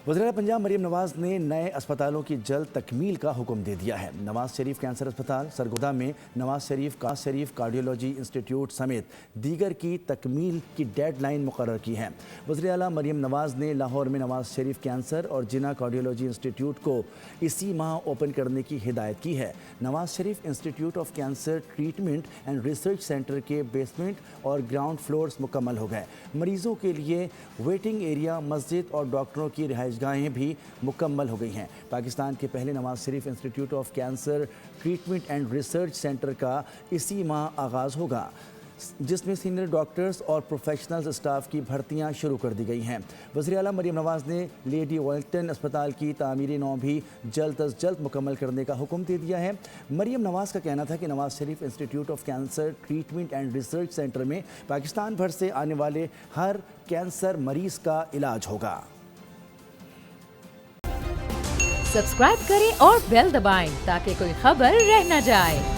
वज़ीर-ए-आला पंजाब मरियम नवाज ने नए अस्पतालों की जल्द तकमील का हुक्म दे दिया है। नवाज शरीफ कैंसर अस्पताल सरगोदा में नवाज शरीफ कार्डियोलॉजी इंस्टीट्यूट समेत दीगर की तकमील की डेडलाइन मुकर्रर की है। वज़ीर-ए-आला मरियम नवाज ने लाहौर में नवाज शरीफ कैंसर और जिना कार्डियोलॉजी इंस्टीट्यूट को इसी माह ओपन करने की हिदायत की है। Nawaz Sharif institute of cancer treatment and research centre के बेसमेंट और ग्राउंड फ्लोर्स मुकम्मल हो गए। मरीजों के लिए वेटिंग एरिया, मस्जिद और डॉक्टरों की रिहाइशगाहें भी मुकम्मल हो गई हैं। पाकिस्तान के पहले Nawaz Sharif institute of cancer treatment and research centre का इसी माह आगाज़ होगा, जिसमें सीनियर डॉक्टर्स और प्रोफेशनल स्टाफ की भर्तियां शुरू कर दी गई हैं। वज़ीर-ए-आला मरियम नवाज ने लेडी वेलिंगटन अस्पताल की तामीरी नौ भी जल्द अज जल्द मुकम्मल करने का हुक्म दे दिया है। मरियम नवाज का कहना था कि Nawaz Sharif institute of cancer treatment and research centre में पाकिस्तान भर से आने वाले हर कैंसर मरीज का इलाज होगा। सब्सक्राइब करें और बेल दबाएं ताकि कोई खबर रह न जाए।